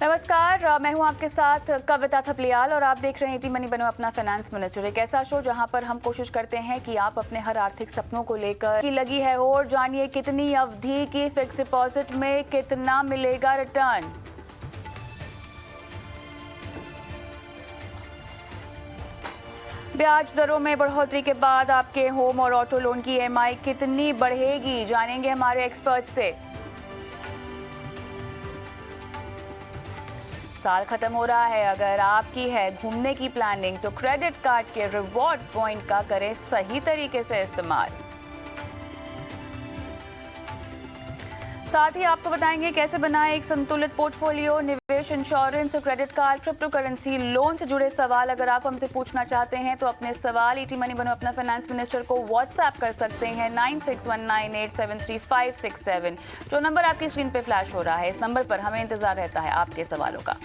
नमस्कार, मैं हूं आपके साथ कविता थपलियाल और आप देख रहे हैं टी मनी बनो अपना फाइनेंस मिनिस्टर। एक ऐसा शो जहां पर हम कोशिश करते हैं कि आप अपने हर आर्थिक सपनों को लेकर की लगी है और जानिए कितनी अवधि की फिक्स डिपॉजिट में कितना मिलेगा रिटर्न। ब्याज दरों में बढ़ोतरी के बाद आपके होम और ऑटो लोन की ईएमआई कितनी बढ़ेगी, जानेंगे हमारे एक्सपर्ट से। साल खत्म हो रहा है, अगर आपकी है घूमने की प्लानिंग तो क्रेडिट कार्ड के रिवॉर्ड पॉइंट का करें सही तरीके से इस्तेमाल। साथ ही आपको बताएंगे कैसे बनाएं एक संतुलित पोर्टफोलियो, निवेश, इंश्योरेंस और credit card, crypto currency, loan से जुड़े सवाल अगर आप हमसे पूछना चाहते हैं तो अपने सवाल ईटी मनी बनो अपना फाइनेंस मिनिस्टर को व्हाट्सएप कर सकते हैं 9619873567। जो नंबर आपकी स्क्रीन पे फ्लैश हो रहा है, इस नंबर पर हमें इंतजार रहता है आपके सवालों का।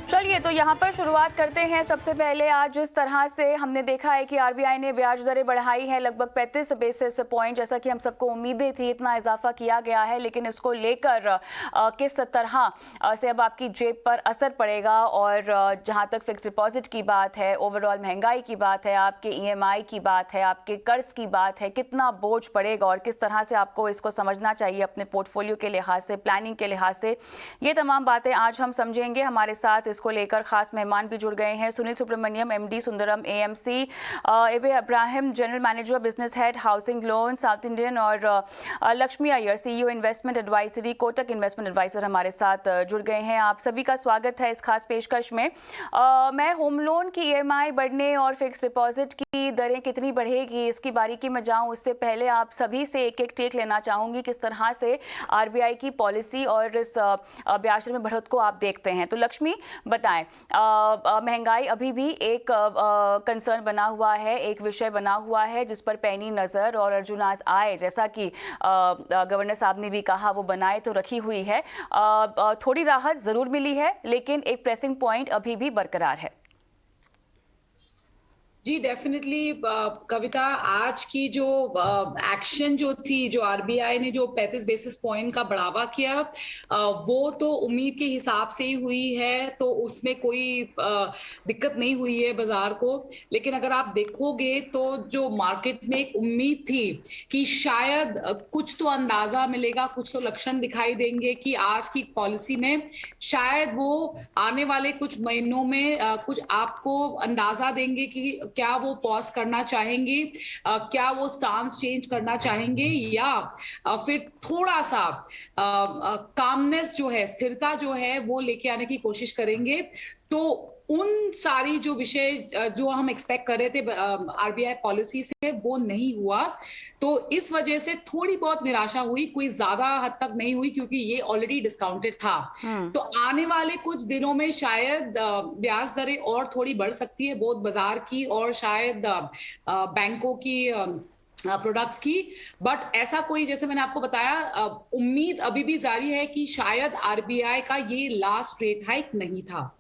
चलिए तो यहाँ पर शुरुआत करते हैं। सबसे पहले आज जिस तरह से हमने देखा है कि आरबीआई ने ब्याज दरें बढ़ाई है लगभग 35 बेसिस पॉइंट, जैसा कि हम सबको उम्मीदें थी, इतना इजाफा किया गया है, लेकिन इसको लेकर किस तरह से अब आपकी जेब पर असर पड़ेगा और जहाँ तक फिक्स डिपॉजिट की बात है, ओवरऑल महंगाई की बात है, आपके ईएमआई की बात है, आपके कर्ज की बात है, कितना बोझ पड़ेगा और किस तरह से आपको इसको समझना चाहिए अपने पोर्टफोलियो के लिहाज से, प्लानिंग के लिहाज से, ये तमाम बातें आज हम समझेंगे। हमारे साथ इसको लेकर खास मेहमान भी जुड़ गए हैं। Sunil Subramaniam, MD Sundaram AMC, Abey Abraham, general manager business head housing loan south Indian, और Lakshmi Iyer, CEO investment advisory Kotak investment adviser हमारे साथ जुड़ गए हैं। आप सभी का स्वागत है इस खास पेशकश में। मैं होम लोन की ईएमआई बढ़ने और फिक्स डिपॉजिट की दरें कितनी बढ़ेगी इसकी बारीकी में जाऊं, उससे पहले आप सभी से एक एक टेक लेना चाहूंगी किस तरह से आरबीआई की पॉलिसी और इस ब्याज दर में बढ़ोतरी को आप देखते हैं। तो लक्ष्मी बताएं, महंगाई अभी भी एक कंसर्न बना हुआ है, एक विषय बना हुआ है जिस पर पैनी नजर और अर्जुनाज आए, जैसा कि गवर्नर साहब ने भी कहा, वो बनाए तो रखी हुई है। थोड़ी राहत जरूर मिली है लेकिन एक प्रेसिंग पॉइंट अभी भी बरकरार है। जी डेफिनेटली कविता, आज की जो एक्शन जो थी, जो आरबीआई ने जो 35 बेसिस पॉइंट का बढ़ावा किया, वो तो उम्मीद के हिसाब से ही हुई है, तो उसमें कोई दिक्कत नहीं हुई है बाजार को। लेकिन अगर आप देखोगे तो जो मार्केट में एक उम्मीद थी कि शायद कुछ तो अंदाजा मिलेगा, कुछ तो लक्षण दिखाई देंगे कि आज की पॉलिसी में शायद वो आने वाले कुछ महीनों में कुछ आपको अंदाजा देंगे कि क्या वो पॉज करना चाहेंगे, क्या वो स्टांस चेंज करना चाहेंगे, या फिर थोड़ा सा कामनेस जो है, स्थिरता जो है वो लेके आने की कोशिश करेंगे। तो उन सारी जो विषय जो हम एक्सपेक्ट कर रहे थे आरबीआई पॉलिसी से, वो नहीं हुआ। तो इस वजह से थोड़ी बहुत निराशा हुई, कोई ज्यादा हद तक नहीं हुई क्योंकि ये ऑलरेडी डिस्काउंटेड था। तो आने वाले कुछ दिनों में शायद ब्याज दरें और थोड़ी बढ़ सकती है, बहुत बाजार की और शायद बैंकों की प्रोडक्ट्स की। बट ऐसा कोई, जैसे मैंने आपको बताया, उम्मीद अभी भी जारी है कि शायद आरबीआई का ये लास्ट रेट हाइक नहीं था।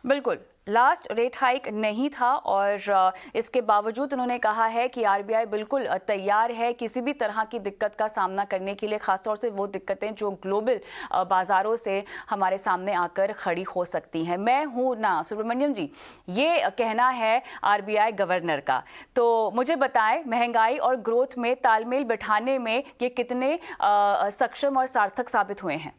बिल्कुल, लास्ट रेट हाइक नहीं था और इसके बावजूद उन्होंने कहा है कि आरबीआई बिल्कुल तैयार है किसी भी तरह की दिक्कत का सामना करने के लिए, खासतौर से वो दिक्कतें जो ग्लोबल बाजारों से हमारे सामने आकर खड़ी हो सकती हैं। मैं हूँ ना सुब्रमण्यम जी, ये कहना है आरबीआई गवर्नर का। तो मुझे बताएं, महंगाई और ग्रोथ में तालमेल बिठाने में ये कितने सक्षम और सार्थक साबित हुए हैं?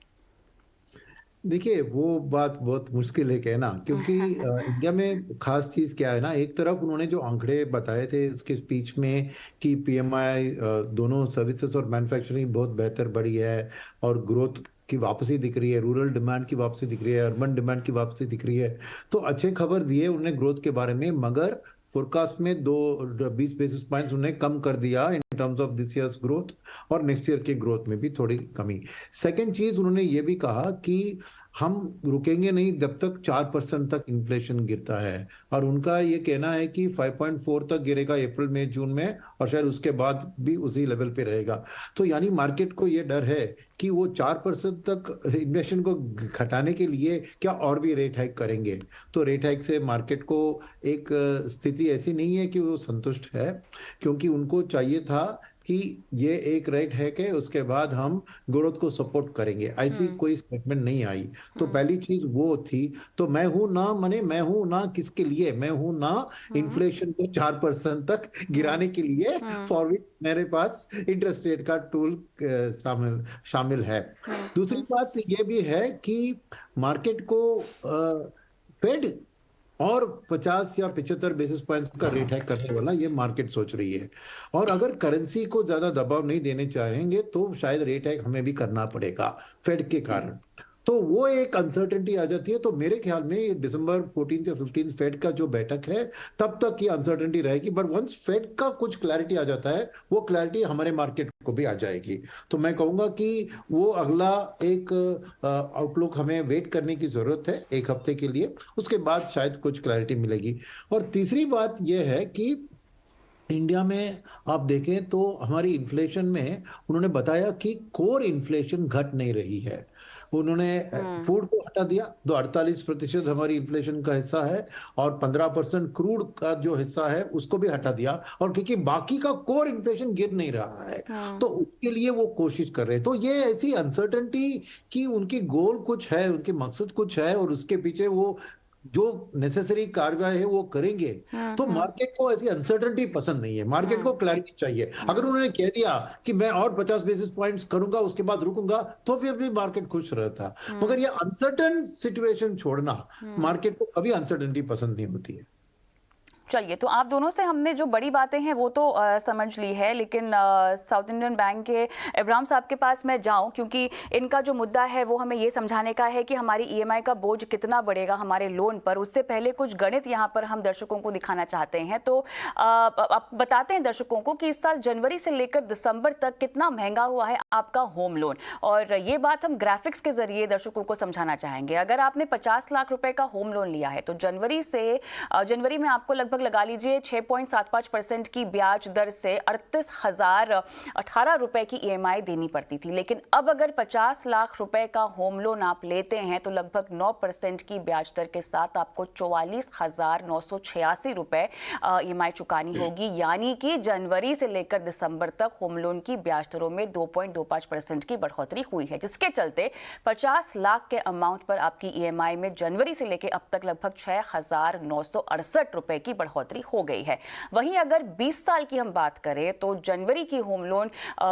देखिए, वो बात बहुत मुश्किल है कहना, क्योंकि इंडिया में खास चीज क्या है ना, एक तरफ उन्होंने जो आंकड़े बताए थे उसके स्पीच में कि पीएमआई दोनों सर्विसेज और मैन्युफैक्चरिंग बहुत बेहतर बढ़ी है और ग्रोथ की वापसी दिख रही है, रूरल डिमांड की वापसी दिख रही है, अर्बन डिमांड की वापसी दिख रही है, तो अच्छे खबर दिए उन्होंने ग्रोथ के बारे में। मगर फोरकास्ट में 20 बेसिस पॉइंट्स उन्हें कम कर दिया in terms of this years growth, और नेक्स्ट ईयर के ग्रोथ में भी थोड़ी कमी। सेकेंड चीज, उन्होंने ये भी कहा कि हम रुकेंगे नहीं जब तक 4% तक इन्फ्लेशन गिरता है। और उनका ये कहना है कि 5.4 तक गिरेगा अप्रैल मई जून में, और शायद उसके बाद भी उसी लेवल पे रहेगा। तो यानी मार्केट को ये डर है कि वो 4% तक इन्फ्लेशन को घटाने के लिए क्या और भी रेट हाइक करेंगे। तो रेट हाइक से मार्केट को एक स्थिति ऐसी नहीं है कि वो संतुष्ट है, क्योंकि उनको चाहिए था कि ये एक रेट है कि उसके बाद हम ग्रोथ को सपोर्ट करेंगे, ऐसी कोई स्टेटमेंट नहीं आई। तो पहली चीज वो थी। तो मैं हूं ना, माने मैं हूं ना किसके लिए, मैं हूं ना इन्फ्लेशन को 4% तक गिराने के लिए, फॉर विच मेरे पास इंटरेस्ट रेट का टूल शामिल है। दूसरी बात ये भी है कि मार्केट को फेड और 50 या 75 बेसिस पॉइंट्स का रेट हाइक करने वाला ये मार्केट सोच रही है। और अगर करेंसी को ज्यादा दबाव नहीं देने चाहेंगे तो शायद रेट हाइक हमें भी करना पड़ेगा फेड के कारण। तो वो एक अनसर्टेनिटी आ जाती है। तो मेरे ख्याल में दिसंबर 14 या 15 फेड का जो बैठक है तब तक ये अनसर्टेनिटी रहेगी। बट वंस फेड का कुछ क्लैरिटी आ जाता है, वो क्लैरिटी हमारे मार्केट को भी आ जाएगी। तो मैं कहूंगा कि वो अगला एक आउटलुक हमें वेट करने की जरूरत है एक हफ्ते के लिए, उसके बाद शायद कुछ क्लैरिटी मिलेगी। और तीसरी बात यह है कि इंडिया में आप देखें तो हमारी इन्फ्लेशन में उन्होंने बताया कि कोर इन्फ्लेशन घट नहीं रही है। उन्होंने फूड को हटा दिया, तो 48% हमारी इन्फ्लेशन का हिस्सा है, और 15% क्रूड का जो हिस्सा है उसको भी हटा दिया, और क्योंकि बाकी का कोर इन्फ्लेशन गिर नहीं रहा है, तो उसके लिए वो कोशिश कर रहे हैं। तो ये ऐसी अनसर्टेनिटी कि उनकी गोल कुछ है, उनके मकसद कुछ है, और उसके पीछे वो जो नेसेसरी कार्रवाई है वो करेंगे। तो मार्केट को ऐसी अनसर्टेनिटी पसंद नहीं है, मार्केट को क्लैरिटी चाहिए। अगर उन्होंने कह दिया कि मैं और 50 बेसिस पॉइंट्स करूंगा उसके बाद रुकूंगा, तो फिर भी मार्केट खुश रहता। मगर ये अनसर्टेन सिचुएशन छोड़ना, मार्केट को कभी अनसर्टेनिटी पसंद नहीं होती है। चलिए, तो आप दोनों से हमने जो बड़ी बातें हैं वो तो समझ ली है, लेकिन साउथ इंडियन बैंक के इब्राहिम साहब के पास मैं जाऊं, क्योंकि इनका जो मुद्दा है वो हमें ये समझाने का है कि हमारी ईएमआई का बोझ कितना बढ़ेगा हमारे लोन पर। उससे पहले कुछ गणित यहाँ पर हम दर्शकों को दिखाना चाहते हैं। तो आप बताते हैं दर्शकों को कि इस साल जनवरी से लेकर दिसंबर तक कितना महंगा हुआ है आपका होम लोन, और ये बात हम ग्राफिक्स के जरिए दर्शकों को समझाना चाहेंगे। अगर आपने 50 लाख रुपए का होम लोन लिया है तो जनवरी में आपको लगभग लगा लीजिए 6.75% की ब्याज दर से 38,018 रुपए की ईएमआई देनी पड़ती थी। लेकिन अब अगर 50 लाख रुपए का होम लोन आप लेते हैं तो लगभग 9% की ब्याज दर के साथ आपको 44,986 रुपए ईएमआई चुकानी होगी। यानी कि जनवरी से लेकर दिसंबर तक होम लोन की ब्याज दरों में 2.25% की बढ़ोतरी हुई है, जिसके चलते 50 लाख के अमाउंट पर आपकी ईएमआई में जनवरी से लेकर अब तक लगभग 6,968 रुपए की बढ़ोतरी हो गई है। वहीं अगर 20 साल की हम बात करें तो जनवरी की होम लोन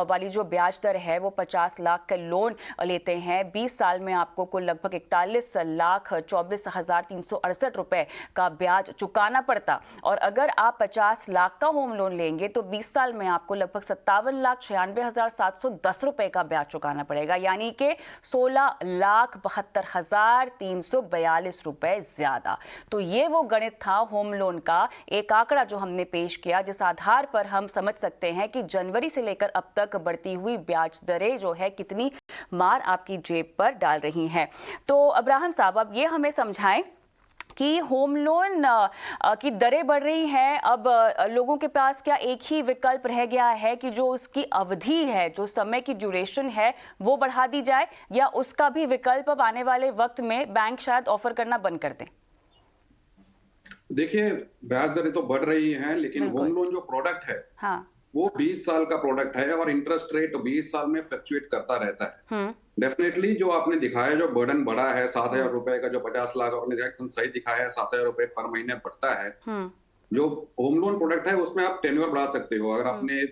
वाली जो ब्याज दर है वो 50 लाख का लोन लेते हैं, 20 साल में आपको कुल लगभग 41,24,368 रुपए का ब्याज चुकाना पड़ता। और अगर आप 50 लाख का होम लोन लेंगे तो 20 साल में आपको लगभग 57,96,710 रुपए का ब्याज चुकाना पड़ेगा, यानी कि 16,72,342 रुपए ज्यादा। तो ये वो गणित था होम लोन का, एक आंकड़ा जो हमने पेश किया, जिस आधार पर हम समझ सकते हैं कि जनवरी से लेकर अब तक बढ़ती हुई ब्याज दरें जो है कितनी मार आपकी जेब पर डाल रही हैं। तो इब्राहिम साहब, अब ये हमें समझाएं कि होम लोन की दरें बढ़ रही हैं, अब लोगों के पास क्या एक ही विकल्प रह गया है कि जो उसकी अवधि है, जो समय की ड्यूरेशन है वो बढ़ा दी जाए, या उसका भी विकल्प अब आने वाले वक्त में बैंक शायद ऑफर करना बंद कर दें? देखिए, ब्याज दरें तो बढ़ रही हैं, लेकिन होम लोन जो प्रोडक्ट है वो 20 साल का प्रोडक्ट है, और इंटरेस्ट रेट 20 साल में फ्लक्चुएट करता रहता है। डेफिनेटली जो आपने दिखाया, जो बर्डन बढ़ा है 7,000 रुपए का, जो 50 लाख आपने एकदम सही दिखाया है, 7,000 रुपए पर महीने बढ़ता है। जो होम लोन प्रोडक्ट है उसमें आप टेन्योर बढ़ा सकते हो। अगर आपने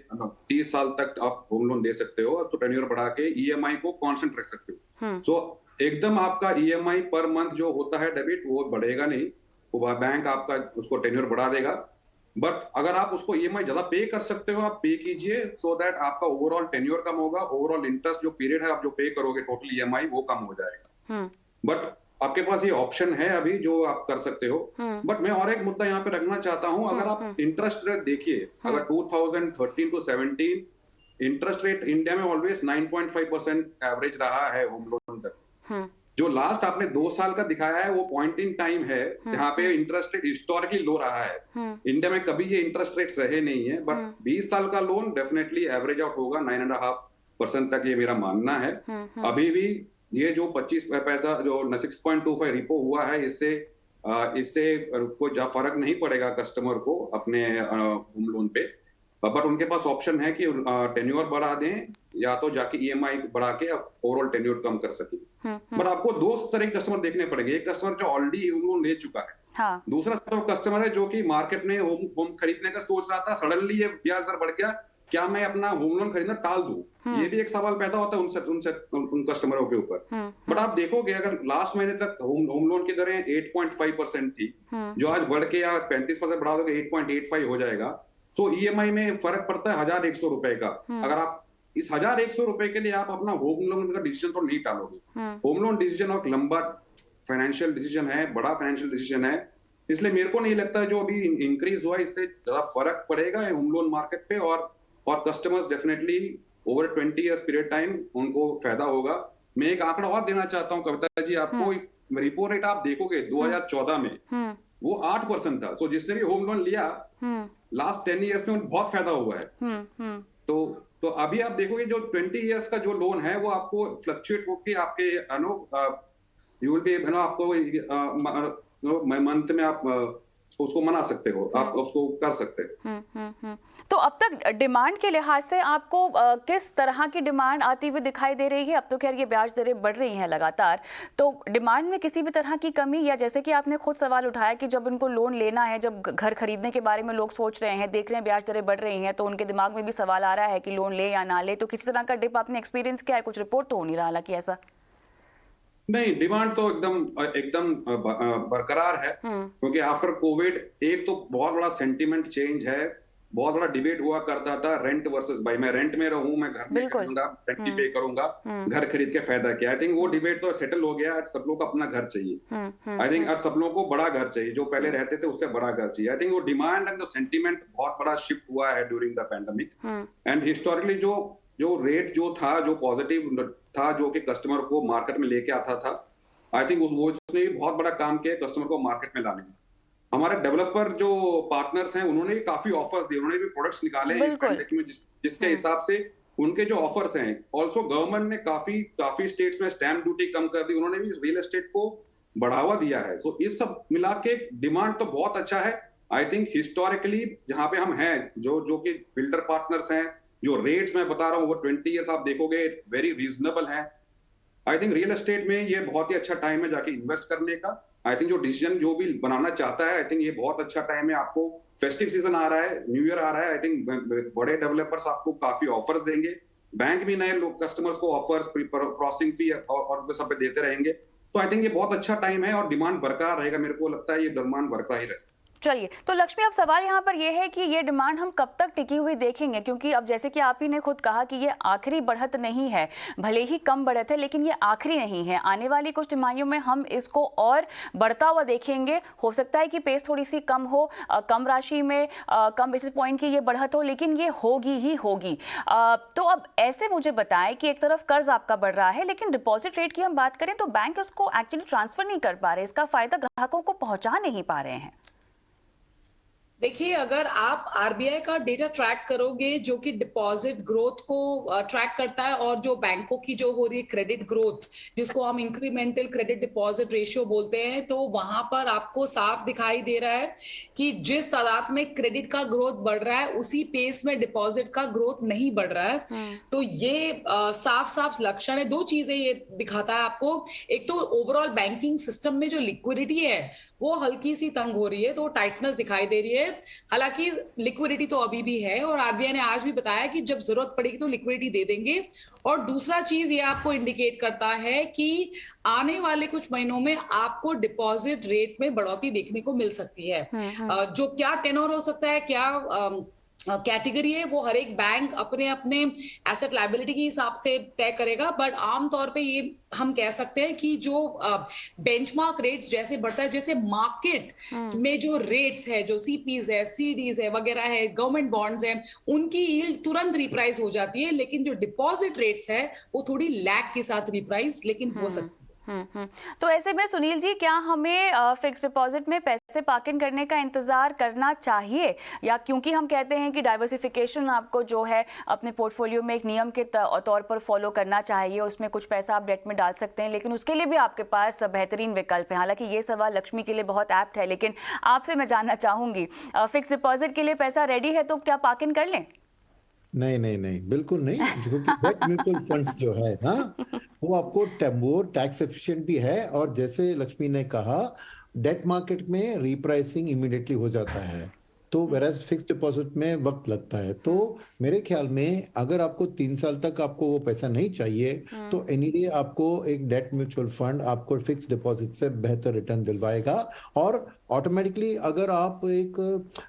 30 साल तक आप होम लोन दे सकते हो तो टेन्योर बढ़ा के ईएमआई को कांस्टेंट रख सकते हो। सो एकदम आपका ईएमआई पर मंथ जो होता है डेबिट, वो बढ़ेगा नहीं, वो बैंक आपका उसको टेन्योर बढ़ा देगा। बट अगर आप उसको ईएमआई ज्यादा पे कर सकते हो, आप पे कीजिए, सो दैट आपका ओवरऑल टेन्योर कम होगा, ओवरऑल इंटरेस्ट जो पीरियड है आप जो पे करोगे टोटल ईएमआई वो कम हो जाएगा। बट आपके पास ये ऑप्शन है अभी जो आप कर सकते हो। बट मैं और एक मुद्दा यहाँ पे रखना चाहता हूँ, अगर आप इंटरेस्ट रेट देखिए, अगर 2013 to 17 इंटरेस्ट रेट इंडिया में ऑलवेज 9.5% एवरेज रहा है होम लोन तक। जो लास्ट आपने 2 साल का दिखाया है वो पॉइंट इन टाइम है जहां पे इंटरेस्ट रेट हिस्टोरिकली लो रहा है। इंडिया में कभी ये इंटरेस्ट रेट रहे नहीं है, बट 20 साल का लोन डेफिनेटली एवरेज आउट होगा 9.5% तक, ये मेरा मानना है। अभी भी ये जो 25 पैसा जो 6.25 रिपो हुआ है, इससे कोई फर्क नहीं पड़ेगा कस्टमर को अपने होम लोन पे, बट उनके पास ऑप्शन है कि टेन्योर बढ़ा दें या तो जाके ईएमआई बढ़ा के ओवरऑल टेन्योर कम कर सके। बट आपको दो तरह के कस्टमर देखने पड़ेंगे, एक कस्टमर जो ऑलरेडी होम लोन ले चुका है, हाँ। दूसरा कस्टमर है जो कि मार्केट में होम खरीदने का सोच रहा था, सडनली ये ब्याज दर बढ़ गया, क्या मैं अपना होम लोन खरीदना टाल दूं? ये भी एक सवाल पैदा होता है उन कस्टमरों के ऊपर। बट आप देखोगे अगर लास्ट महीने तक होम लोन की दरें 8.5% थी, जो आज बढ़ के या 35% बढ़ा दोगे 8.85 हो जाएगा। तो ईएमआई में फर्क पड़ता है 1,100 रुपए का। अगर आप इस 1,100 रुपए के लिए आप अपना होम लोन का डिसीजन तो नहीं टालोगे। होम लोन डिसीजन और लंबा फाइनेंशियल डिसीजन है, बड़ा फाइनेंशियल डिसीजन है, इसलिए मेरे को नहीं लगता जो अभी इंक्रीज हुआ इससे ज्यादा फर्क पड़ेगा होम लोन मार्केट पे, और customers definitely over 20 years period time उनको फायदा होगा। मैं एक आंकड़ा और देना चाहता हूँ कविता जी आपको, रिपो रेट आप देखोगे 2014 में वो 8% था। तो जिसने भी होम लोन लिया लास्ट 10 इयर्स में बहुत फायदा हुआ है। तो अभी आप देखोगे जो 20 इयर्स का जो लोन है वो आपको फ्लक्चुएट होकर आपके यू विल बी आपको मंथ में आप उसको मना सकते हो, आप उसको कर सकते हो। तो अब तक डिमांड के लिहाज से आपको किस तरह की डिमांड आती हुई दिखाई दे रही है? अब तो खैर ये ब्याज दरें बढ़ रही हैं लगातार, तो डिमांड में किसी भी तरह की कमी, या जैसे कि आपने खुद सवाल उठाया कि जब उनको लोन लेना है, जब घर खरीदने के बारे में लोग सोच रहे हैं, देख रहे हैं ब्याज दरें बढ़ रही हैं, तो उनके दिमाग में भी सवाल आ रहा है कि लोन ले या ना ले, तो किसी तरह का डिप आपने एक्सपीरियंस किया है? कुछ रिपोर्ट तो हो नहीं रहा हालांकि ऐसा। नहीं, डिमांड तो एकदम बरकरार है, क्योंकि आफ्टर कोविड एक तो बहुत बड़ा सेंटीमेंट चेंज है। बहुत बड़ा डिबेट हुआ करता था रेंट वर्सेस बाई, मैं रेंट में रहूं, मैं घर में खरीदूंगा, रेंट ही पे करूंगा, घर खरीद के फायदा क्या। आई थिंक वो डिबेट तो सेटल हो गया। आज सब लोग को अपना घर चाहिए। आई थिंक आज सब लोगों को बड़ा घर चाहिए, जो पहले रहते थे उससे बड़ा घर चाहिए। आई थिंक वो डिमांड एंड सेंटीमेंट बहुत बड़ा शिफ्ट हुआ है during the pandemic. And historically जो रेट जो था, जो पॉजिटिव था, जो कि कस्टमर को मार्केट में लेके आता था, आई थिंक उसने भी बहुत बड़ा काम किया कस्टमर को मार्केट में लाने में। हमारे डेवलपर जो पार्टनर्स हैं उन्होंने भी काफी ऑफर्स दिए, उन्होंने भी प्रोडक्ट्स निकाले हैं इस पैंडेमिक में, जिसके हिसाब से उनके जो ऑफर्स हैं। ऑल्सो गवर्नमेंट ने काफी स्टेट्स में स्टैंप ड्यूटी कम कर दी, उन्होंने भी रियल एस्टेट को बढ़ावा दिया है। तो इस सब मिला के डिमांड तो बहुत अच्छा है। आई थिंक हिस्टोरिकली जहां पे हम हैं, जो कि बिल्डर पार्टनर्स हैं, जो रेट्स मैं बता रहा हूँ वो 20 ईयर्स आप देखोगे वेरी रीजनेबल है। आई थिंक रियल एस्टेट में ये बहुत ही अच्छा टाइम है जाके इन्वेस्ट करने का। आई थिंक जो डिसीजन जो भी बनाना चाहता है, आई थिंक ये बहुत अच्छा टाइम है। आपको फेस्टिव सीजन आ रहा है, न्यू ईयर आ रहा है, आई थिंक बड़े डेवलपर्स आपको काफी ऑफर्स देंगे, बैंक भी नए कस्टमर्स को ऑफर्स, क्रॉसिंग फी और सब पे देते रहेंगे। तो आई थिंक ये बहुत अच्छा टाइम है और डिमांड बरकरार रहेगा। मेरे को लगता है ये डिमांड बरकरार ही रहेगा। चलिए, तो लक्ष्मी अब सवाल यहाँ पर यह है कि ये डिमांड हम कब तक टिकी हुई देखेंगे, क्योंकि अब जैसे कि आप ही ने खुद कहा कि ये आखिरी बढ़त नहीं है, भले ही कम बढ़त है लेकिन ये आखिरी नहीं है। आने वाली कुछ तिमाहियों में हम इसको और बढ़ता हुआ देखेंगे। हो सकता है कि पेस थोड़ी सी कम हो, कम राशि में कम बेसिस पॉइंट की ये बढ़त हो, लेकिन ये होगी ही होगी। तो अब ऐसे मुझे बताएं कि एक तरफ कर्ज आपका बढ़ रहा है, लेकिन डिपॉजिट रेट की हम बात करें तो बैंक उसको एक्चुअली ट्रांसफर नहीं कर पा रहे, इसका फायदा ग्राहकों को पहुंचा नहीं पा रहे हैं। देखिए, अगर आप आरबीआई का डेटा ट्रैक करोगे जो कि डिपॉजिट ग्रोथ को ट्रैक करता है, और जो बैंकों की जो हो रही है क्रेडिट ग्रोथ, जिसको हम इंक्रीमेंटल क्रेडिट डिपॉजिट रेशियो बोलते हैं, तो वहां पर आपको साफ दिखाई दे रहा है कि जिस तादाद में क्रेडिट का ग्रोथ बढ़ रहा है उसी पेस में डिपॉजिट का ग्रोथ नहीं बढ़ रहा है। तो ये साफ साफ लक्षण है। दो चीजें ये दिखाता है आपको। एक तो ओवरऑल बैंकिंग सिस्टम में जो लिक्विडिटी है वो हल्की सी तंग हो रही है, तो टाइटनेस दिखाई दे रही है। हालांकि लिक्विडिटी तो अभी भी है, और आरबीआई ने आज भी बताया कि जब जरूरत पड़ेगी तो लिक्विडिटी दे देंगे। और दूसरा चीज ये आपको इंडिकेट करता है कि आने वाले कुछ महीनों में आपको डिपॉजिट रेट में बढ़ोतरी देखने को मिल सकती है। जो क्या टेनोर हो सकता है, क्या कैटेगरी है, वो हर एक बैंक अपने अपने एसेट लायबिलिटी के हिसाब से तय करेगा। बट आमतौर पे ये हम कह सकते हैं कि जो बेंचमार्क रेट्स जैसे बढ़ता है, जैसे मार्केट में जो रेट्स है, जो सीपीज है, सीडीज है वगैरह है, गवर्नमेंट बॉन्ड्स है, उनकी यील्ड तुरंत रिप्राइस हो जाती है, लेकिन जो डिपॉजिट रेट्स है वो थोड़ी लैग के साथ रिप्राइस लेकिन हो सकती है। तो ऐसे में सुनील जी, क्या हमें फिक्स डिपॉजिट में पैसे पार्क इन करने का इंतजार करना चाहिए, या क्योंकि हम कहते हैं कि डाइवर्सिफिकेशन आपको जो है अपने पोर्टफोलियो में एक नियम के तौर पर फॉलो करना चाहिए, उसमें कुछ पैसा आप डेट में डाल सकते हैं, लेकिन उसके लिए भी आपके पास बेहतरीन विकल्प है। हालांकि ये सवाल लक्ष्मी के लिए बहुत एप्ट है, लेकिन आपसे मैं जानना चाहूंगी, फिक्स डिपॉजिट के लिए पैसा रेडी है तो क्या पार्क इन कर लें? नहीं नहीं नहीं, बिल्कुल नहीं, क्योंकि डेट म्यूचुअल फंड्स जो है ना, वो आपको वो टैक्स एफिशिएंट भी है, और जैसे लक्ष्मी ने कहा, डेट मार्केट में रीप्राइसिंग इमीडिएटली हो जाता है, तो वेराज फिक्स डिपॉजिट में वक्त लगता है। तो मेरे ख्याल में अगर आपको 3 साल तक आपको वो पैसा नहीं चाहिए, तो एनी डे आपको एक डेट म्यूचुअल फंड आपको फिक्स डिपॉजिट से बेहतर रिटर्न दिलवाएगा। और ऑटोमेटिकली अगर आप एक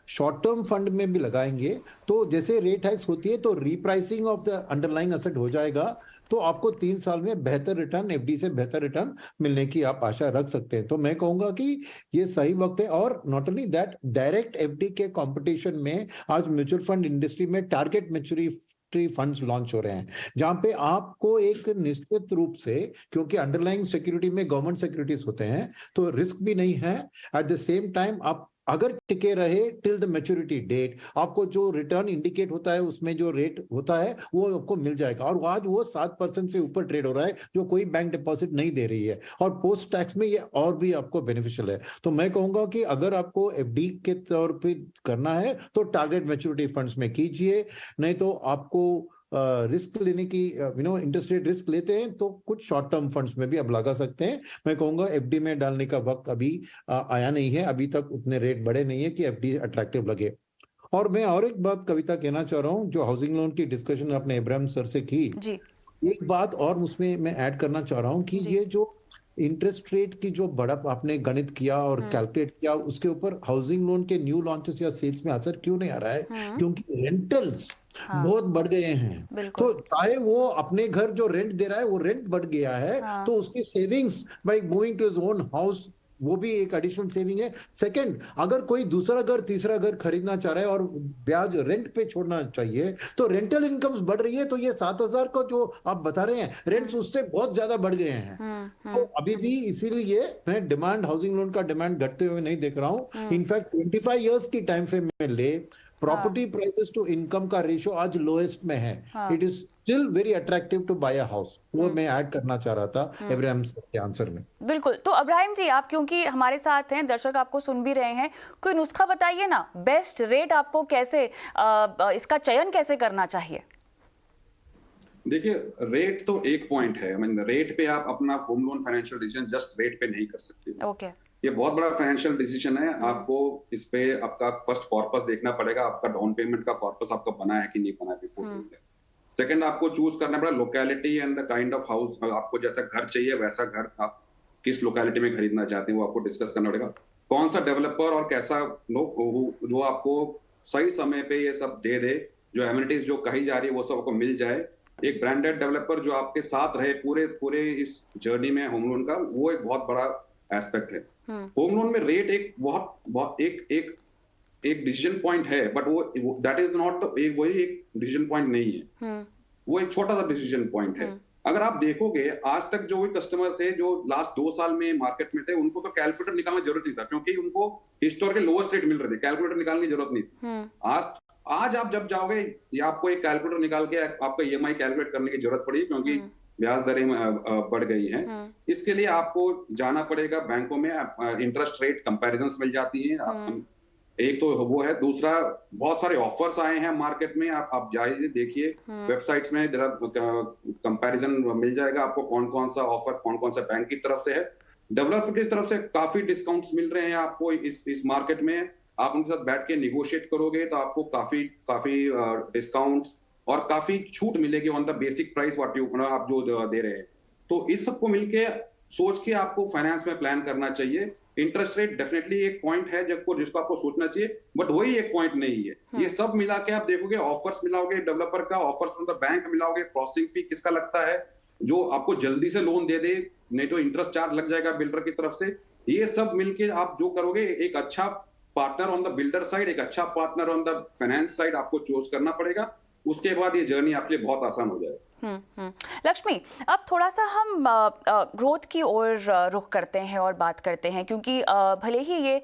शॉर्ट टर्म फंड में भी लगाएंगे, तो जैसे रेट हाइक्स होती है तो repricing of the underlying asset हो जाएगा, तो आपको 3 साल में बेहतर रिटर्न, एफडी से बेहतर रिटर्न मिलने की आप आशा रख सकते हैं। तो मैं कहूंगा कि ये सही वक्त है। और not only that, direct FD के कंपटीशन में आज म्यूचुअल फंड इंडस्ट्री में टारगेट मैच्योरिटी फंड्स लॉन्च हो रहे हैं, जहां पे आपको एक निश्चित रूप से, क्योंकि अंडरलाइंग सिक्योरिटी में गवर्नमेंट सिक्योरिटीज होते हैं, तो रिस्क भी नहीं है। एट द सेम टाइम आप अगर टिके रहे टिल द मैच्योरिटी डेट, आपको जो रिटर्न इंडिकेट होता है उसमें जो रेट होता है वो आपको मिल जाएगा। और आज वो 7% से ऊपर ट्रेड हो रहा है, जो कोई बैंक डिपॉजिट नहीं दे रही है, और पोस्ट टैक्स में ये और भी आपको बेनिफिशियल है। तो मैं कहूंगा कि अगर आपको एफडी के तौर पे करना है तो टारगेट मैच्योरिटी फंड्स में कीजिए, नहीं तो आपको रिस्क लेने की, इंटरेस्ट रेट रिस्क लेते हैं तो कुछ शॉर्ट टर्म फंड्स में भी अब लगा सकते हैं। मैं कहूंगा एफडी में डालने का वक्त अभी आया नहीं है, अभी तक उतने रेट बढ़े नहीं है कि एफडी अट्रैक्टिव लगे। और मैं और एक बात कविता कहना चाह रहा हूं, जो हाउसिंग लोन की डिस्कशन आपने इब्राहिम सर से की जी। एक बात और उसमें मैं ऐड करना चाह रहा हूं कि ये जो इंटरेस्ट रेट की जो बढ़त आपने गणित किया और कैलकुलेट किया, उसके ऊपर हाउसिंग लोन के न्यू लॉन्चेस या सेल्स में असर क्यों नहीं आ रहा है? क्योंकि रेंटल्स बहुत बढ़ गए हैं। तो चाहे वो अपने घर जो रेंट दे रहा है वो रेंट बढ़ गया है, तो उसकी savings by moving to his own house, वो भी एक एडिशनल सेविंग है। सेकंड, अगर कोई दूसरा घर, तीसरा घर खरीदना चाह रहा है और ब्याज रेंट पे छोड़ना चाहिए, तो रेंटल इनकम्स बढ़ रही है, तो ये 7,000 को जो आप बता रहे हैं रेंट्स, उससे बहुत ज्यादा बढ़ गए हैं। तो अभी भी इसीलिए मैं डिमांड, हाउसिंग लोन का डिमांड घटते हुए नहीं देख रहा हूँ। इनफैक्ट 25 ईयर्स की टाइम फ्रेम में ले, प्रॉपर्टी प्राइसेस टू इनकम का रेशियो आज लोएस्ट में है। It is still very attractive to buy a house. वो मैं ऐड करना चाह रहा था इब्राहिम के आंसर में। बिल्कुल। तो इब्राहिम जी, आप क्योंकि हमारे साथ हैं, दर्शक आपको सुन भी रहे हैं, कोई नुस्खा बताइए ना, बेस्ट रेट आपको कैसे, इसका चयन कैसे करना चाहिए? देखिए, रेट तो एक पॉइंट है। रेट पे आप अपना home loan financial decision just rate पे नहीं कर सकते। ओके। ये बहुत बड़ा फाइनेंशियल डिसीजन है। आपको इस पे आपका फर्स्ट कॉर्पस देखना पड़ेगा, आपका डाउन पेमेंट का कॉर्पस आपका बना है कि नहीं बना है बिफोर डूइंग दैट। सेकंड, आपको चूज करना पड़ेगा locality and the kind of house. आपको जैसा घर चाहिए वैसा घर आप किस लोकेलिटी में खरीदना चाहते हैं वो आपको डिस्कस करना पड़ेगा। कौन सा डेवलपर और कैसा लोग वो आपको सही समय पे ये सब दे दे, जो एमिनिटीज जो कही जा रही है वो सब आपको मिल जाए। एक ब्रांडेड डेवलपर जो आपके साथ रहे पूरे इस जर्नी में होम लोन का, वो एक बहुत बड़ा एस्पेक्ट है। होम लोन में रेट एक बहुत एक डिसीजन पॉइंट है, बट वो दैट इज नॉट वही एक डिसीजन पॉइंट नहीं है। वो एक छोटा सा डिसीजन पॉइंट है। अगर आप देखोगे आज तक जो भी कस्टमर थे जो लास्ट 2 साल में मार्केट में थे, उनको तो कैलकुलेटर निकालने की जरूरत नहीं था, क्योंकि उनको हिस्टोरिकल लोएस्ट रेट मिल रहे थे, कैलकुलेटर निकालने की जरूरत नहीं थी। आज आप जब जाओगे या आपको एक कैलकुलेटर निकाल के आपका ईएमआई कैलकुलेट करने की जरूरत पड़ी, क्योंकि ब्याज दरें बढ़ गई हैं। इसके लिए आपको जाना पड़ेगा बैंकों में, इंटरेस्ट रेट कंपैरिजंस मिल जाती हैं। एक तो वो है, दूसरा बहुत सारे ऑफर्स आए हैं मार्केट में, आप जाइए देखिए वेबसाइट्स में, जरा कंपैरिजन मिल जाएगा आपको कौन कौन सा ऑफर कौन कौन सा बैंक की तरफ से है। डेवलपर की तरफ से काफी डिस्काउंट्स मिल रहे हैं आपको इस मार्केट में। आप उनके साथ बैठ के निगोशिएट करोगे तो आपको काफी डिस्काउंट्स और काफी छूट मिलेगी ऑन द बेसिक प्राइस आप जो दे रहे हैं। तो इस सबको मिलके सोच के आपको फाइनेंस में प्लान करना चाहिए। इंटरेस्ट रेट डेफिनेटली एक पॉइंट है जिसको आपको सोचना चाहिए, बट वही एक पॉइंट नहीं है। ये सब मिला के आप देखोगे, ऑफर्स मिलाओगे डेवलपर का, ऑफर्स फ्रॉम द बैंक मिलाओगे, प्रोसेसिंग फी किसका लगता है जो आपको जल्दी से लोन दे दे, नहीं तो इंटरेस्ट चार्ज लग जाएगा बिल्डर की तरफ से। ये सब मिलके आप जो करोगे, एक अच्छा partner on the builder side, एक अच्छा partner on the finance side आपको चूज करना पड़ेगा। उसके बाद ये जर्नी आपके लिए बहुत आसान हो जाएगा। लक्ष्मी, अब थोड़ा सा हम ग्रोथ की ओर रुख करते हैं और बात करते हैं, क्योंकि भले ही ये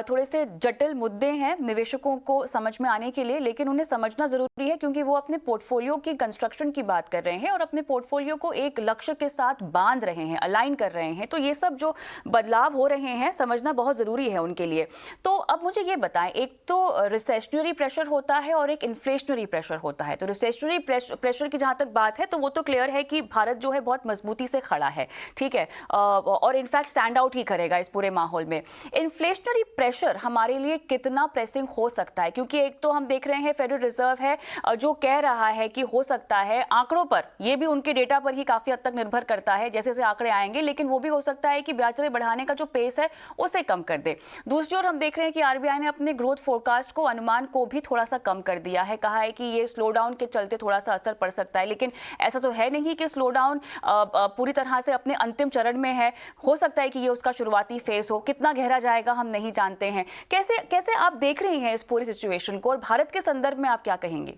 थोड़े से जटिल मुद्दे हैं निवेशकों को समझ में आने के लिए, लेकिन उन्हें समझना जरूरी है, क्योंकि वो अपने पोर्टफोलियो की कंस्ट्रक्शन की बात कर रहे हैं और अपने पोर्टफोलियो को एक लक्ष्य के साथ बांध रहे हैं, अलाइन कर रहे हैं। तो ये सब जो बदलाव हो रहे हैं समझना बहुत जरूरी है उनके लिए। तो अब मुझे ये बताएं, एक तो रिसेशनरी प्रेशर होता है और एक इन्फ्लेशनरी प्रेशर होता है। तो रिसेशनरी प्रेशर की जहां तक बात है तो वो तो क्लियर है कि भारत जो है बहुत मजबूती से खड़ा है, ठीक है, और इनफैक्ट स्टैंड आउट ही करेगा इस पूरे माहौल में। इन्फ्लेशनरी प्रेशर हमारे लिए कितना प्रेसिंग हो सकता है? क्योंकि एक तो हम देख रहे हैं फेडरल रिजर्व है जो कह रहा है कि हो सकता है, आंकड़ों पर, ये भी उनके डेटा पर ही काफी हद तक निर्भर करता है जैसे जैसे आंकड़े आएंगे, लेकिन वो भी हो सकता है कि ब्याज दरें बढ़ाने का जो पेस है उसे कम कर दे। दूसरी ओर हम देख रहे हैं कि आरबीआई ने अपने ग्रोथ फोरकास्ट को, अनुमान को भी थोड़ा सा कम कर दिया है, कहा है कि ये स्लो डाउन के चलते थोड़ा सा असर पड़ सकता है, लेकिन ऐसा तो है नहीं कि स्लो डाउन पूरी तरह से अपने अंतिम चरण में है। हो सकता है कि ये उसका शुरुआती फेज हो, कितना गहरा जाएगा हम नहीं जानते हैं। कैसे कैसे आप देख रही हैं इस पूरी सिचुएशन को, और भारत के संदर्भ में आप क्या कहेंगे?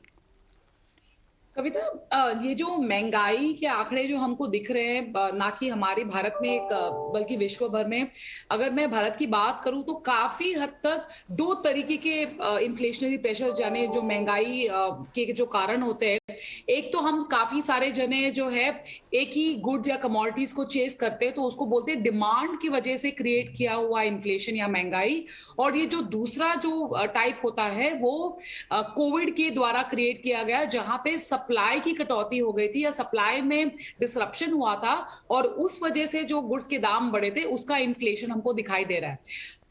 कविता, ये जो महंगाई के आंकड़े जो हमको दिख रहे हैं, ना कि हमारे भारत में एक बल्कि विश्व भर में, अगर मैं भारत की बात करूं तो काफी हद तक दो तरीके के इन्फ्लेशनरी प्रेशर जाने जो महंगाई के जो कारण होते हैं। एक तो हम काफी सारे जने जो है एक ही गुड्स या कमोडिटीज को चेस करते हैं, तो उसको बोलते हैं डिमांड की वजह से क्रिएट किया हुआ इन्फ्लेशन या महंगाई। और ये जो दूसरा जो टाइप होता है वो कोविड के द्वारा क्रिएट किया गया, जहां पे सप्लाई की कटौती हो गई थी या सप्लाई में डिसरप्शन हुआ था और उस वजह से जो गुड्स के दाम बढ़े थे उसका इन्फ्लेशन हमको दिखाई दे रहा है।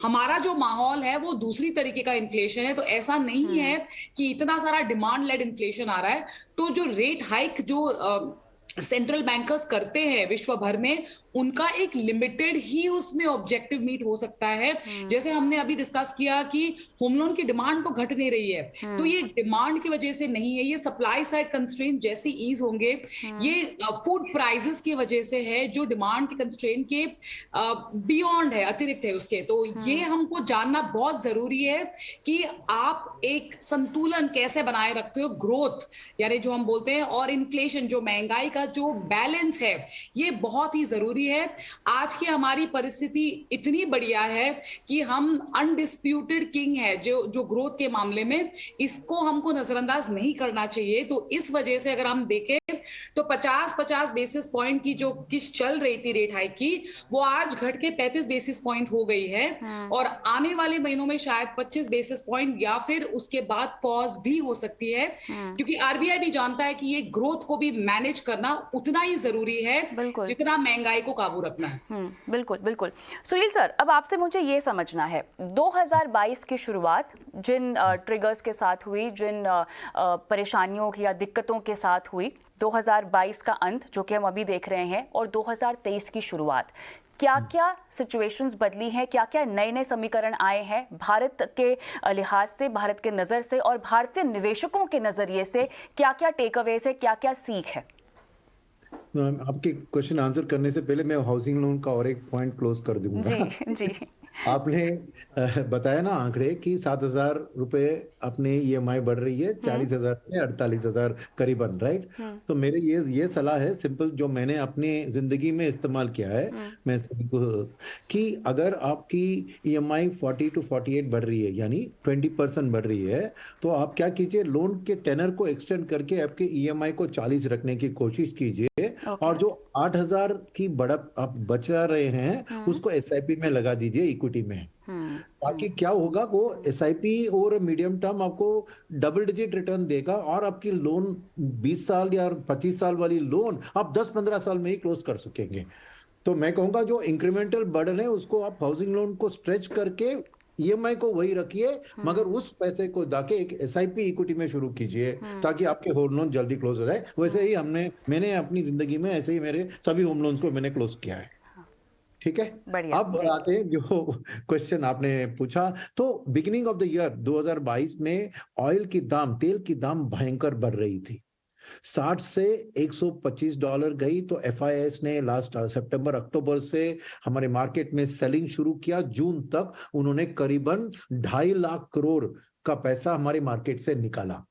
हमारा जो माहौल है वो दूसरी तरीके का इन्फ्लेशन है। तो ऐसा नहीं है कि इतना सारा डिमांड लेड इन्फ्लेशन आ रहा है। तो जो रेट हाइक जो सेंट्रल बैंकर्स करते हैं विश्व भर में, उनका एक लिमिटेड ही उसमें ऑब्जेक्टिव मीट हो सकता है। जैसे हमने अभी डिस्कस किया कि होम लोन की डिमांड तो घट नहीं रही है, तो ये डिमांड की वजह से नहीं है, ये सप्लाई साइड कंस्ट्रेंट जैसे ईज होंगे, ये फूड प्राइसेस की वजह से है, जो डिमांड के कंस्ट्रेंट के बियॉन्ड है, अतिरिक्त है उसके। तो ये हमको जानना बहुत जरूरी है कि आप एक संतुलन कैसे बनाए रखते हो, ग्रोथ यानी जो हम बोलते हैं, और इन्फ्लेशन जो महंगाई का जो बैलेंस है, ये बहुत ही जरूरी है। आज की हमारी परिस्थिति इतनी बढ़िया है कि हम अनडिस्प्यूटेड किंग है जो ग्रोथ के मामले में, इसको हमको नजरअंदाज नहीं करना चाहिए। तो इस वजह से अगर हम देखें तो 50-50 बेसिस पॉइंट की जो किस्त चल रही थी रेट हाइक की, वो आज घट के 35 बेसिस पॉइंट हो गई है। और आने वाले महीनों में शायद 25 बेसिस पॉइंट या फिर उसके बाद पॉज भी हो सकती है, क्योंकि आरबीआई भी जानता है कि ये ग्रोथ को भी मैनेज करना उतना ही जरूरी है जितना महंगाई को काबू रखना है। बिल्कुल बिल्कुल। सुनील सर, अब आपसे मुझे ये समझना है, 2022 की शुरुआत जिन ट्रिगर्स के साथ हुई, जिन परेशानियों या दिक्कतों के साथ हुई, 2022 का अंत जो कि हम अभी देख रहे हैं, और 2023 की शुरुआत, क्या क्या सिचुएशंस बदली हैं, क्या क्या नए नए समीकरण आए हैं भारत के लिहाज से, भारत के नज़र से, और भारतीय निवेशकों के नज़रिए से क्या क्या टेक अवेज है, क्या क्या सीख है? आपके क्वेश्चन आंसर करने से पहले मैं हाउसिंग लोन का और एक पॉइंट क्लोज कर दूंगा। जी जी। आपने बताया ना आंकड़े कि 7,000 रुपए अपने ईएमआई बढ़ रही है, 40,000 से 48,000 करीबन, राइट? तो मेरे ये सलाह है, सिंपल, जो मैंने अपनी जिंदगी में इस्तेमाल किया है, मैं कि अगर आपकी ईएमआई 40 to 48 बढ़ रही है, यानी 20% बढ़ रही है, तो आप क्या कीजिए, लोन के टेनर को एक्सटेंड करके आपके ईएमआई को 40 रखने की कोशिश कीजिए। और जो 8,000 की बढ़त आप बचा रहे हैं उसको एसआईपी में लगा दीजिए, इक्विटी में, ताकि क्या होगा, वो एसआईपी और मीडियम टर्म आपको डबल डिजिट रिटर्न देगा, और आपकी लोन 20 साल या 25 साल वाली लोन आप 10-15 साल में ही क्लोज कर सकेंगे। तो मैं कहूंगा जो इंक्रीमेंटल बर्डन है उसको आप हाउसिंग लोन को स्ट्रेच करके ईएमआई को वही रखिए, मगर उस पैसे को दाके एक एसआईपी इक्विटी में शुरू कीजिए, ताकि आपके होम लोन जल्दी क्लोज हो जाए। वैसे ही मैंने अपनी जिंदगी में ऐसे ही मेरे सभी होम लोन्स को मैंने क्लोज किया है। ठीक है, अब आते हैं जो क्वेश्चन आपने पूछा। तो बिगिनिंग ऑफ द ईयर 2022 में तेल की दाम भयंकर बढ़ रही थी, 60 से $125 गई। तो एफआईएस ने लास्ट सितंबर अक्टूबर से हमारे मार्केट में सेलिंग शुरू किया। जून तक उन्होंने करीबन 2.5 लाख करोड़ का पैसा हमारे मार्केट से निकाला।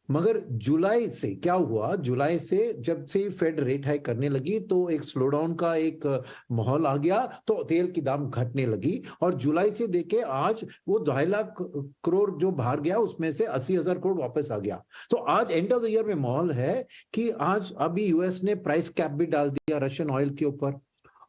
मगर जुलाई से क्या हुआ, जुलाई से जब से फेड रेट हाइक करने लगी तो एक स्लो डाउन का एक माहौल आ गया, तो तेल की दाम घटने लगी और जुलाई से देखे आज वो 2.5 लाख करोड़ जो बाहर गया उसमें से 80,000 करोड़ वापस आ गया। तो आज एंड ऑफ द ईयर में माहौल है कि आज अभी यूएस ने प्राइस कैप भी डाल दिया रशियन ऑयल के ऊपर,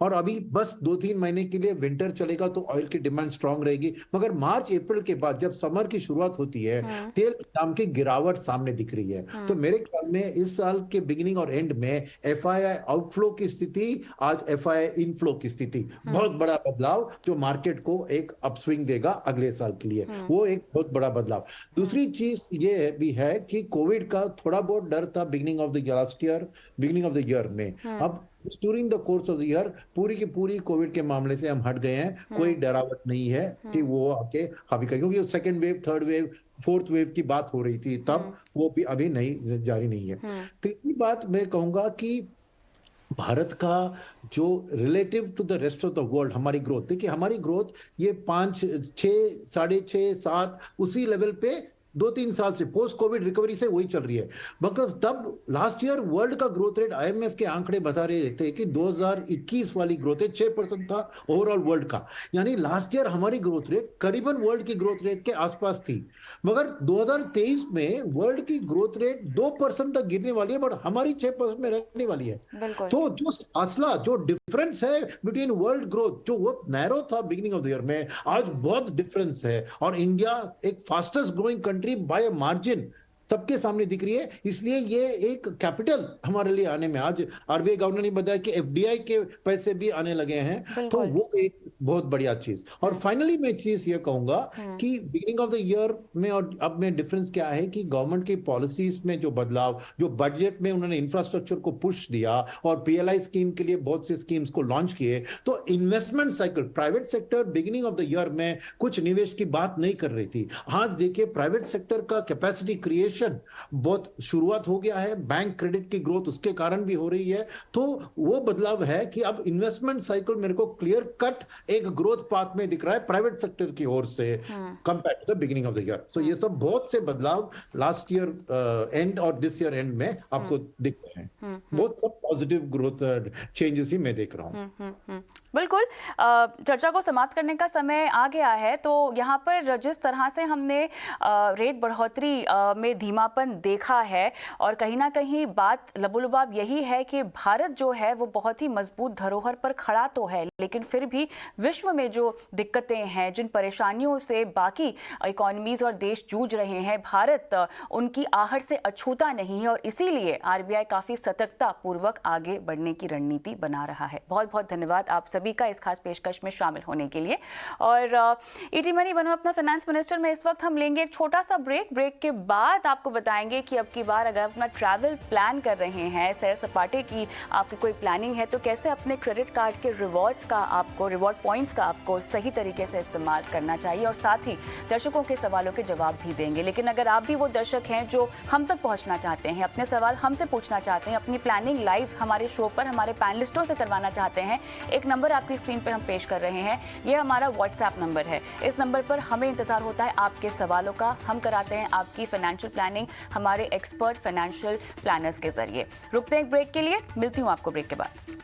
और अभी बस 2-3 महीने के लिए विंटर चलेगा तो ऑयल की डिमांड स्ट्रांग रहेगी। मगर मार्च अप्रैल के बाद जब समर की शुरुआत होती है तेल के दाम की गिरावट सामने दिख रही है। तो मेरे ख्याल में इस साल के बिगिनिंग और एंड में एफआईआई आउटफ्लो की स्थिति आज एफआईआई इनफ्लो की स्थिति, बहुत बड़ा बदलाव जो मार्केट को एक अपस्विंग देगा अगले साल के लिए, वो एक बहुत बड़ा बदलाव। दूसरी चीज ये भी है कि कोविड का थोड़ा बहुत डर था बिगिनिंग ऑफ द ईयर में। अब during the course of the year पूरी की पूरी कोविड के मामले से हम हट गए हैं, कोई डरावट नहीं है कि वो आके हावी कर, क्योंकि second wave, third wave, fourth wave की बात हो रही थी तब, वो भी अभी नहीं जारी नहीं है। तीसरी बात मैं कहूंगा कि भारत का जो relative to the rest of the world हमारी ग्रोथ, देखिए हमारी ग्रोथ ये 5, 6, 6.5, 7 उसी लेवल पे 2-3 साल से पोस्ट कोविड रिकवरी से वही चल रही है। मगर तब लास्ट ईयर वर्ल्ड का ग्रोथ रेट आईएमएफ के आंकड़े बता रहे थे कि 2021 वाली ग्रोथ रेट 6% था ओवरऑल वर्ल्ड का, यानी लास्ट ईयर हमारी ग्रोथ रेट करीबन वर्ल्ड की ग्रोथ रेट के आसपास थी। मगर 2023 में वर्ल्ड की ग्रोथ रेट 2% तक गिरने वाली है, बट हमारी 6% में रहने वाली है। तो जो फासला, जो डिफरेंस है बिटवीन वर्ल्ड ग्रोथ, जो वो नैरो था बिगिनिंग ऑफ द ईयर में, आज बहुत डिफरेंस है और इंडिया एक fastest growing country bye margin सबके सामने दिख रही है। इसलिए ये एक कैपिटल हमारे लिए आने में, आज आरबीआई गवर्नर ने बताया कि एफडीआई के पैसे भी आने लगे हैं, तो वो एक बहुत बढ़िया चीज। और फाइनली मैं चीज ये कहूंगा कि बिगिनिंग ऑफ द ईयर में और अब में डिफरेंस क्या है कि गवर्नमेंट की पॉलिसीज में जो बदलाव, जो बजट में उन्होंने इंफ्रास्ट्रक्चर को पुश दिया और पीएलआई स्कीम के लिए बहुत सी स्कीम्स को लॉन्च किए, तो investment cycle, private sector beginning of the year में कुछ निवेश की बात नहीं कर रही थी। आज देखिए प्राइवेट सेक्टर का कैपेसिटी क्रिएशन बहुत शुरुआत हो गया है, बैंक क्रेडिट की ग्रोथ उसके कारण भी हो रही है। तो वो बदलाव है कि अब इन्वेस्टमेंट साइकिल मेरे को क्लियर कट एक ग्रोथ पाथ में दिख रहा है प्राइवेट सेक्टर की ओर से compare to the beginning of the year. So ये सब बहुत से बदलाव लास्ट ईयर एंड और दिस ईयर एंड में आपको दिख रहे हैं। बहुत सब पॉजिटिव ग्रोथ चेंजेस ही मैं देख रहा हूँ। बिल्कुल, चर्चा को समाप्त करने का समय आ गया है। तो यहाँ पर जिस तरह से हमने रेट बढ़ोतरी में धीमापन देखा है और कहीं ना कहीं बात लबोलुबाब यही है कि भारत जो है वो बहुत ही मजबूत धरोहर पर खड़ा तो है, लेकिन फिर भी विश्व में जो दिक्कतें हैं, जिन परेशानियों से बाकी इकोनॉमीज और देश जूझ रहे हैं, भारत उनकी आहट से अछूता नहीं है और इसीलिए आरबीआई काफ़ी सतर्कता पूर्वक आगे बढ़ने की रणनीति बना रहा है। बहुत बहुत धन्यवाद आप सभी का इस खास पेशकश में शामिल होने के लिए। और ईटी मनी बनो अपना फाइनेंस मिनिस्टर में इस वक्त हम लेंगे एक छोटा सा ब्रेक के बाद आपको बताएंगे कि अब की बार अगर अपना ट्रैवल प्लान कर रहे हैं, सैर सपाटे की आपकी कोई प्लानिंग है, तो कैसे अपने क्रेडिट कार्ड के रिवॉर्ड पॉइंट्स का आपको सही तरीके से इस्तेमाल करना चाहिए, और साथ ही दर्शकों के सवालों के जवाब भी देंगे। लेकिन अगर आप भी वो दर्शक हैं जो हम तक पहुंचना चाहते हैं, अपने सवाल हमसे पूछना चाहते हैं, अपनी प्लानिंग लाइव हमारे शो पर हमारे पैनलिस्टों से करवाना चाहते हैं, एक नंबर आपकी स्क्रीन पर हम पेश कर रहे हैं। ये हमारा व्हाट्सएप नंबर है। इस नंबर पर हमें इंतजार होता है आपके सवालों का। हम कराते हैं आपकी फाइनेंशियल प्लानिंग हमारे एक्सपर्ट फाइनेंशियल प्लानर्स के जरिए। रुकते हैं एक ब्रेक के लिए, मिलती हूँ आपको ब्रेक के बाद।